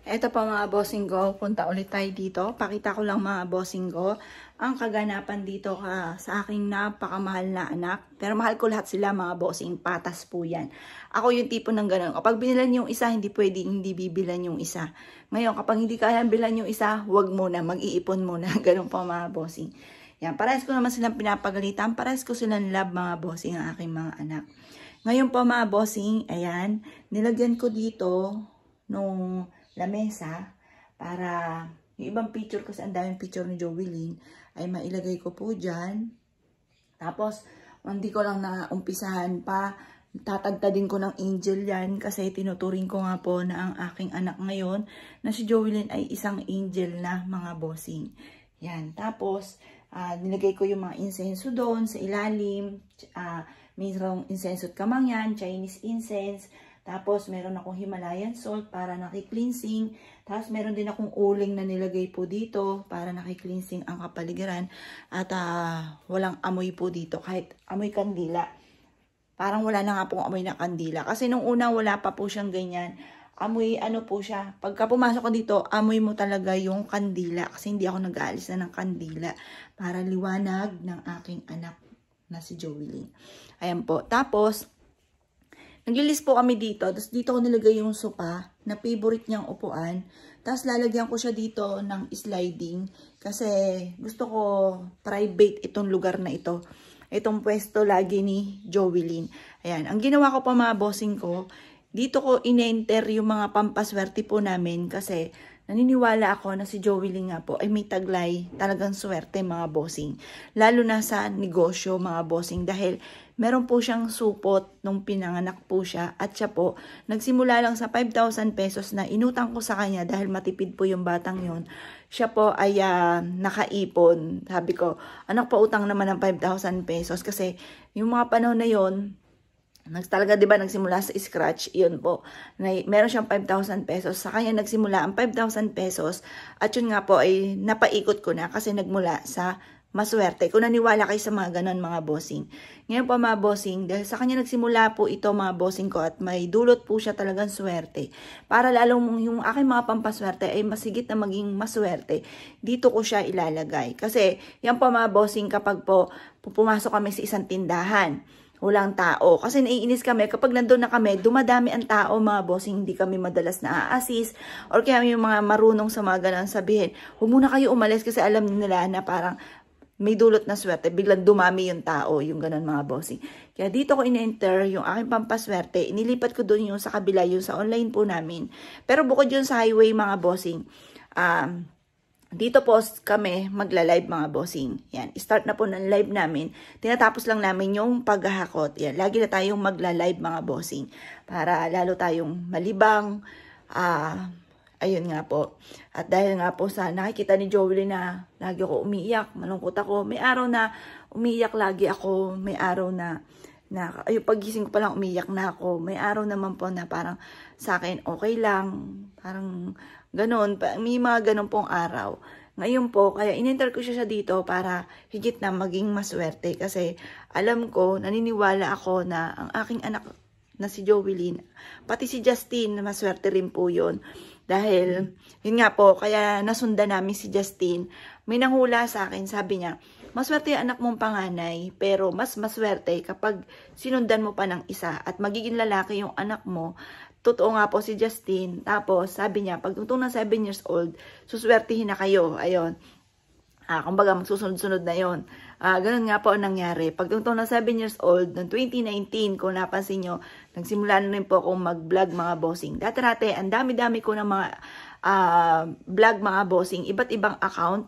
Eto pa mga bossing ko, punta ulit tayo dito. Pakita ko lang mga bossing ko ang kaganapan dito sa aking napakamahal na anak. Pero mahal ko lahat sila mga bossing, patas po yan. Ako yung tipo ng ganun. Kapag binilan yung isa, hindi pwedeng hindi bibilan yung isa. Ngayon, kapag hindi kaya bilan yung isa, wag muna, mag-iipon muna. Ganun po mga bossing. Yan, parehas ko naman silang pinapagalitan. Parehas ko silang love mga bossing ang aking mga anak. Ngayon po mga bossing, ayan, nilagyan ko dito nung lamesa para yung ibang picture kasi ang daming picture ni Jovelyn ay mailagay ko po dyan. Tapos, hindi ko lang naumpisahan pa. Tatagtadin ko ng angel yan kasi tinuturing ko nga po na ang aking anak ngayon na si Jovelyn ay isang angel na mga bossing. Yan. Tapos, nilagay ko yung mga insenso doon sa ilalim. Mayroong insenso at kamangyan, Chinese incense. Tapos, meron akong Himalayan salt para naki-cleansing. Tapos, meron din akong uling na nilagay po dito para naki-cleansing ang kapaligiran. At walang amoy po dito, kahit amoy kandila. Parang wala na nga pong amoy na kandila. Kasi nung una, wala pa po siyang ganyan. Amoy, ano po siya. Pagka pumasok ko dito, amoy mo talaga yung kandila. Kasi hindi ako nag-aalis na ng kandila. Para liwanag ng aking anak na si Jovelyn. Ayan po. Tapos, naglilis po kami dito. Tapos dito ko nilagay yung sopa na favorite niyang upuan. Tapos lalagyan ko siya dito ng sliding. Kasi gusto ko private itong lugar na ito. Itong pwesto lagi ni Jovelyn. Ayan. Ang ginawa ko pa mga bossing ko, dito ko in-enter yung mga pampaswerte po namin. Kasi naniniwala ako na si Jovelyn nga po ay may taglay talagang swerte mga bossing. Lalo na sa negosyo mga bossing. Dahil meron po siyang supot nung pinanganak po siya. At siya po, nagsimula lang sa 5,000 pesos na inutang ko sa kanya dahil matipid po yung batang yon. Siya po ay nakaipon. Sabi ko, anak pa utang naman ng 5,000 pesos. Kasi yung mga panahon na yon, talaga diba nagsimula sa scratch, yun po. Meron siyang 5,000 pesos. Sa kanya nagsimula ang 5,000 pesos. At yun nga po ay napaikot ko na kasi nagmula sa maswerte. Kung naniwala kayo sa mga ganon mga bossing. Ngayon po mga bossing, dahil sa kanya nagsimula po ito mga bossing ko at may dulot po siya talagang swerte. Para lalong yung aking mga pampaswerte ay masigit na maging maswerte, dito ko siya ilalagay. Kasi yan po mga bossing kapag po pumasok kami sa isang tindahan, walang tao. Kasi naiinis kami, kapag nandun na kami, dumadami ang tao, mga bossing, hindi kami madalas na-assist. Or kaya yung mga marunong sa mga ganun sabihin, huwag muna kayo umalis kasi alam nila na parang may dulot na swerte, biglang dumami yung tao, yung ganun mga bossing. Kaya dito ko in-enter yung aking pampaswerte, inilipat ko doon yung sa kabila, yung sa online po namin. Pero bukod yun sa highway mga bossing, dito po kami magla-live mga bossing. Yan, start na po ng live namin. Tinatapos lang namin yung paghahakot. Yan, lagi na tayong magla-live mga bossing. Para lalo tayong malibang. Ayun nga po. At dahil nga po sa nakikita ni Jovelyn na lagi ako umiiyak, malungkot ako. May araw na umiiyak lagi ako. May araw na yung pagising ko pa lang umiiyak na ako. May araw naman po na parang sa akin okay lang. Parang ganun. May mga ganun pong araw. Ngayon po, kaya in-enter ko siya dito para higit na maging maswerte. Kasi alam ko, naniniwala ako na ang aking anak na si Jovelyn, pati si Justin, maswerte rin po yun. Dahil, yun nga po, kaya nasundan namin si Justin. May nanghula sa akin, sabi niya, maswerte yung anak mong panganay, pero mas maswerte kapag sinundan mo pa ng isa at magiging lalaki yung anak mo. Totoo nga po si Justin. Tapos, sabi niya, pag tungtong na 7 years old, suswertihin na kayo. Ayun. Kumbaga, magsusunod-sunod na yon. Ganun nga po ang nangyari. Pag tungtong na 7 years old, noong 2019, kung napansin nyo, nagsimula na rin po akong mag-vlog mga bossing. Dati-dati, ang dami-dami ko ng mga vlog mga bossing, iba't ibang account.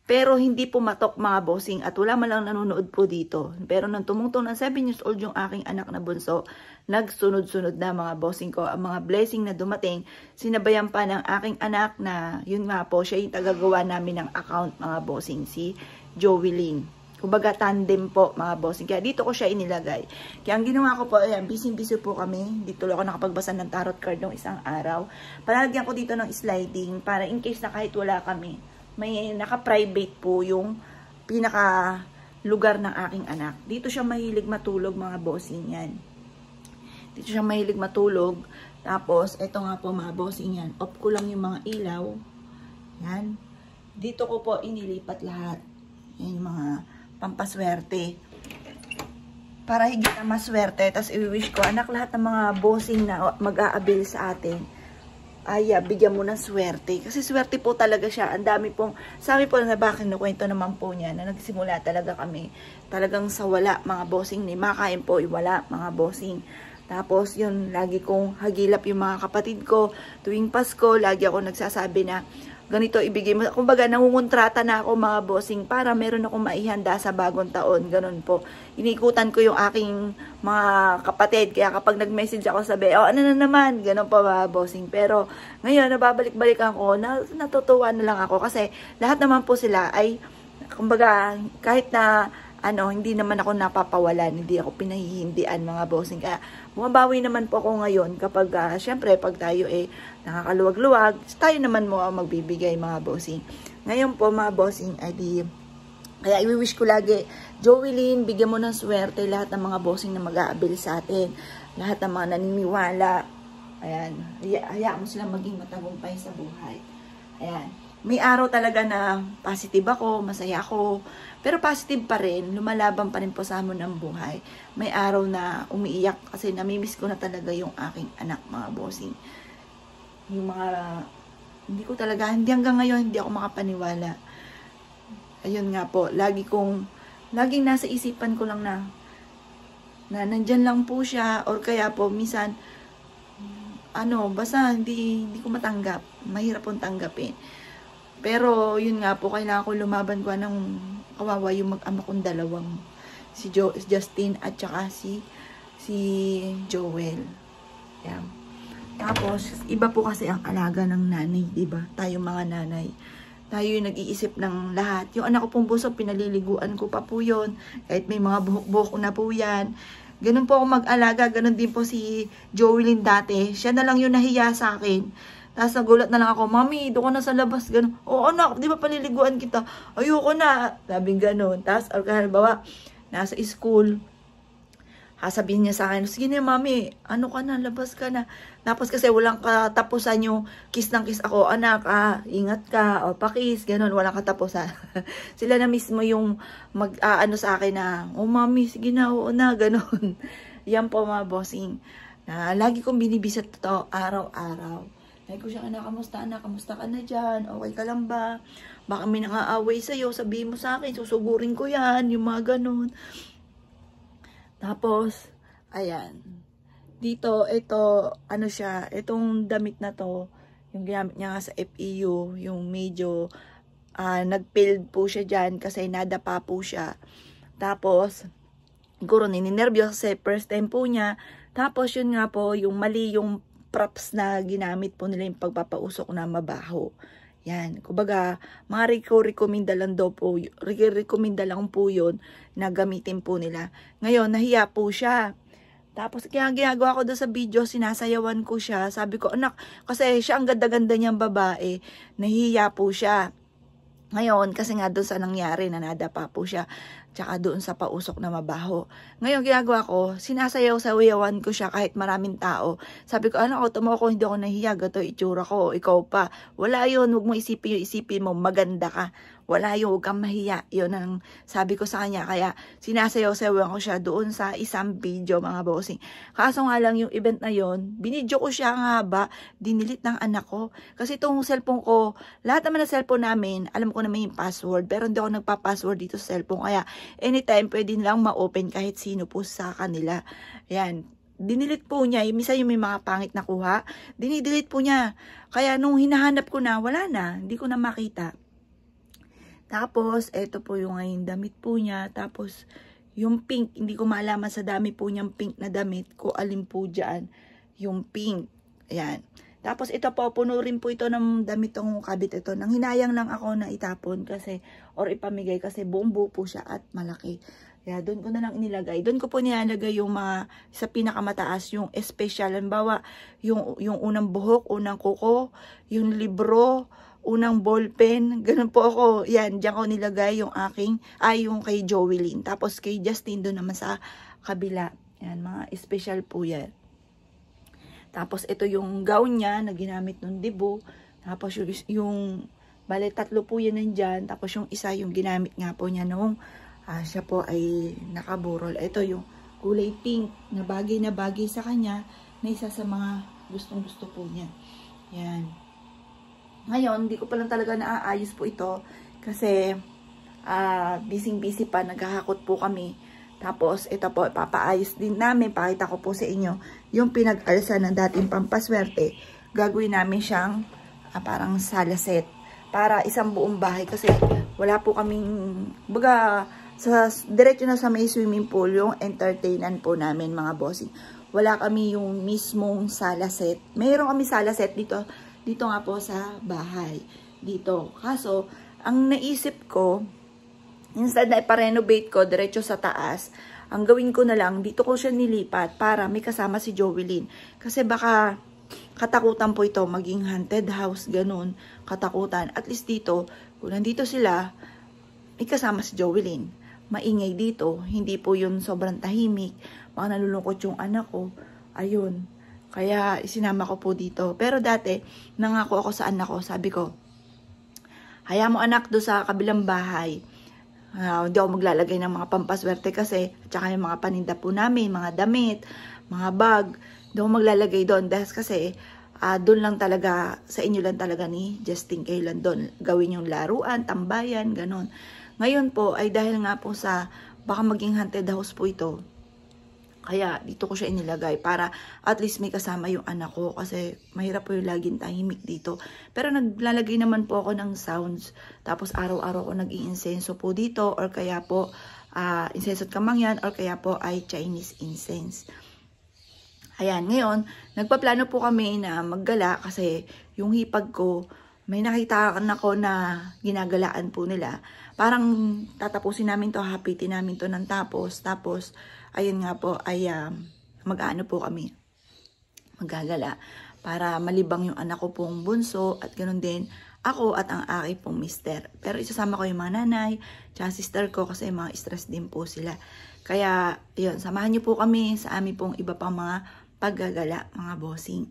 Pero hindi pumatok mga bossing at wala man lang nanonood po dito. Pero nang tumungtong ng 7 years old yung aking anak na bunso, nagsunod-sunod na mga bossing ko. Ang mga blessing na dumating, sinabayan pa ng aking anak na yun nga po, siya yung tagagawa namin ng account mga bossing, si Jovelyn. Kumbaga tandem po mga bossing. Kaya dito ko siya inilagay. Kaya ang ginawa ko po, ayan, busy-busy po kami. Dito lang ako nakapagbasa ng tarot card ng isang araw. Palagyan ko dito ng sliding para in case na kahit wala kami, may naka-private po yung pinaka lugar ng aking anak. Dito siya mahilig matulog mga bossing yan. Dito siya mahilig matulog. Tapos, ito nga po mga bossing yan. Off ko lang yung mga ilaw. Yan. Dito ko po inilipat lahat. Yan yung mga pampaswerte. Para higit na maswerte. Tapos i-wish ko, anak, lahat ng mga bossing na mag-aabil sa atin, ay bigyan mo ng swerte. Kasi swerte po talaga siya. Ang dami pong, sabi po na bakit kwento naman po niya na nagsimula talaga kami. Talagang sa wala mga bossing ni makain po, wala mga bossing. Tapos yun, lagi kong hagilap yung mga kapatid ko. Tuwing Pasko, lagi ako nagsasabi na ganito ibigay mo. Kumbaga, nangungontrata na ako mga bossing para meron akong maihanda sa bagong taon. Ganun po. Inikutan ko yung aking mga kapatid. Kaya kapag nag-message ako, sabi, oh, ano na naman? Ganun pa mga bossing. Pero ngayon, nababalik-balikan ko, natutuwa na lang ako. Kasi lahat naman po sila ay, kumbaga, kahit na hindi naman ako napapawalan, hindi ako pinahihindian mga bossing. Kaya bumabawi naman po ako ngayon kapag, syempre, pag tayo nakakaluwag-luwag, tayo naman mo magbibigay mga bossing. Ngayon po mga bossing, kaya i-wish ko lagi, Joelyn, bigyan mo ng swerte lahat ng mga bossing na mag-aabil sa atin, lahat ng mga naniniwala. Ayan, hayaan mo silang maging matagumpay sa buhay. Ayan. May araw talaga na positive ako, masaya ako, pero positive pa rin, lumalaban pa rin po sa hamon ng buhay. May araw na umiiyak kasi namimiss ko na talaga yung aking anak mga bossing. Yung mga, hindi hanggang ngayon, hindi ako makapaniwala. Ayun nga po, laging nasa isipan ko lang na nandyan lang po siya, or kaya po, minsan, basta hindi ko matanggap, mahirap pong tanggapin. Pero, yun nga po, kailangan ko lumaban ko ng kawawa yung mag-ama kong dalawang. Si Justin at saka si Joel. Yan. Tapos, iba po kasi ang alaga ng nanay, diba? Tayo mga nanay. Tayo yung nag-iisip ng lahat. Yung anak ko pong buso, pinaliliguan ko pa po yun. Kahit may mga buhok-buhok na po yan. Ganun po ako mag-alaga. Ganun din po si Joelyn dati. Siya na lang yung nahiya sa akin. Tapos nagulat na lang ako, Mami, doon ko na sa labas, gano'n. Oo, anak, di ba paliliguan kita? Ayoko na. Sabi gano'n. Tapos, halimbawa, nasa school, sabihin niya sa akin, sige na, Mami, ka na, labas ka na. Tapos kasi walang katapusan yung kiss ng kiss ako, anak, ingat ka, o pakis, gano'n, walang katapusan. Sila na mismo yung sa akin na, Mami, sige na, oo na, gano'n. Yan po mga bossing. Na lagi kong binibisat to araw-araw. Like ko siya, kamusta ka na dyan? Okay ka lang ba? Baka may nang-aaway sa'yo, sabihin mo sa akin, susugurin ko yan, yung mga ganun. Tapos, ayan. Dito, itong damit na to, yung ginamit niya nga sa FEU, yung medyo, nag-failed po siya dyan kasi nadapa po siya. Tapos, siguro nininervyos kasi first time po niya. Tapos, yun nga po, yung mali yung props na ginamit po nila yung pagpapausok na mabaho. Yan. Kumbaga, mga recommenda lang po yun na gamitin po nila. Ngayon, nahiya po siya. Tapos, kaya ginagawa ko doon sa video, sinasayawan ko siya. Sabi ko, anak, kasi siya ang ganda-ganda niyang babae, nahiya po siya. Ngayon, kasi nga doon sa nangyari, nadapa po siya. Tsaka doon sa pausok na mabaho. Ngayon, ginagawa ko, sinasayaw-sayawan ko siya kahit maraming tao. Sabi ko, tumawa ko, hindi ako nahiya, gato itsura ko, ikaw pa. Wala yun, huwag mo isipin mo, maganda ka. Wala yun, huwag kang mahiya. Yun ang sabi ko sa kanya. Kaya sinasayaw-sayawan ko siya doon sa isang video, mga bossing. Kaso nga lang yung event na yun, binidyo ko siya nga ba, dinilit ng anak ko. Kasi itong cellphone ko, lahat naman ng cellphone namin, alam ko na may password, pero hindi ako nagpa-password dito sa cellphone. Kaya anytime pwede nilang ma-open kahit sino po sa kanila. Ayan. Dinilit po niya. Misa yung may mga pangit na kuha. Dinidelete po niya. Kaya nung hinahanap ko na, wala na. Hindi ko na makita. Tapos, eto po yung ngayon damit po niya. Tapos, yung pink, hindi ko maalaman sa dami po niyang pink na damit. Kung alin po dyan, yung pink. Ayan. Tapos, ito po, puno rin po ito ng damit tong kabit ito. Nang hinayang lang ako na itapon kasi, or ipamigay kasi buong buo po siya at malaki. Kaya, doon ko na lang inilagay. Doon ko po nilalagay yung mga, sa pinakamataas, yung special. Halimbawa, yung unang buhok, unang kuko, yung libro, unang ballpen, ganun po ako. Yan, diyan ko nilagay yung yung kay Joelyn. Tapos kay Justin doon naman sa kabila. Yan, mga special po yan. Tapos ito yung gown niya na ginamit nung debut. Tapos yung bale, 3 po yan nandyan. Tapos yung isa yung ginamit nga po niya nung siya po ay nakaburol. Ito yung kulay pink na bagay sa kanya na isa sa mga gustong-gusto po niya. Yan. Ngayon, hindi ko pa lang talaga naaayos po ito kasi busy-busy pa, naghahakot po kami. Tapos, ito po, papaayos din namin. Pakita ko po sa inyo yung pinag-alsa ng dating pampaswerte. Gagawin namin siyang parang sala set para isang buong bahay kasi wala po kaming, baga, diretso na sa may swimming pool, yung entertainan po namin mga bossing. Wala kami yung mismong sala set. Mayroon kami sala set dito nga po sa bahay. Dito. Kaso, ang naisip ko, instead na iparenovate ko diretso sa taas, ang gawin ko na lang, dito ko siya nilipat para may kasama si Jovelyn. Kasi baka katakutan po ito, maging haunted house, ganun, katakutan. At least dito, kung nandito sila, may kasama si Jovelyn. Maingay dito, hindi po yun sobrang tahimik. Baka nalulungkot yung anak ko. Ayun. Kaya isinama ko po dito. Pero dati, nangako ako sa anak ko, sabi ko, hayaan mo anak do sa kabilang bahay. Hindi ako maglalagay ng mga pampaswerte kasi, at saka yung mga paninda po namin, mga damit, mga bag, hindi ako maglalagay doon. Dahil kasi, doon lang talaga, sa inyo lang talaga ni Justin kayo lang doon. Gawin yung laruan, tambayan, ganon. Ngayon po, ay dahil nga po sa, baka maging haunted house po ito. Kaya, dito ko siya inilagay para at least may kasama yung anak ko. Kasi, mahirap po yung laging tahimik dito. Pero, naglalagay naman po ako ng sounds. Tapos, araw-araw ko nag-i-insenso po dito. Or kaya po, insenso at kamangyan. Or kaya po ay Chinese incense. Ayan, ngayon, nagpaplano po kami na maggala. Kasi, yung hipag ko, may nakita ako na ginagalaan po nila. Parang tatapusin namin to, hapitin namin to ng tapos. Tapos, ayun nga po, ay mag-ano po kami, maggagala. Para malibang yung anak ko pong bunso at ganoon din ako at ang aking pong mister. Pero isasama ko yung mga nanay, tsaka sister ko kasi mga stress din po sila. Kaya, yun, samahan niyo po kami sa amin pong iba pang mga paggagala, mga bossing.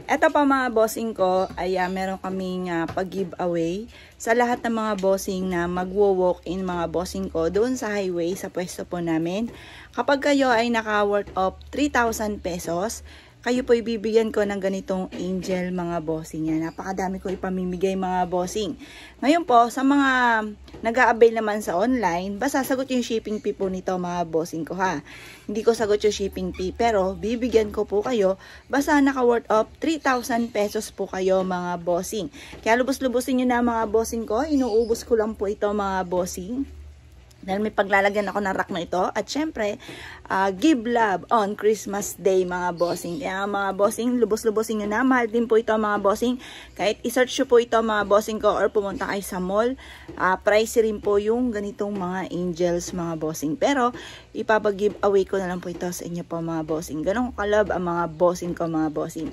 Eto pa mga bossing ko, ay meron kaming pag-giveaway sa lahat ng mga bossing na magwo-walk-in mga bossing ko doon sa highway sa pwesto po namin. Kapag kayo ay naka-worth of 3,000 pesos, kayo po ibibigyan ko ng ganitong angel mga bossing yan. Napakadami ko ipamimigay mga bossing. Ngayon po, sa mga nag-a-avail naman sa online, basta sagot yung shipping fee po nito mga bossing ko ha. Hindi ko sagot yung shipping fee, pero bibigyan ko po kayo basta naka-worth of 3,000 pesos po kayo mga bossing. Kaya lubos-lubosin nyo na mga bossing ko. Inuubos ko lang po ito mga bossing. Dahil may paglalagyan ako ng rack na ito. At syempre, give love on Christmas Day mga bossing. Kaya mga bossing, lubos-lubosin nyo na. Mahal din po ito mga bossing. Kahit isearch nyo po ito mga bossing ko or pumunta kayo sa mall. Pricey rin po yung ganitong mga angels mga bossing. Pero, ipapag-giveaway ko na lang po ito sa inyo po mga bossing. Ganun kalab ang mga bossing ko mga bossing.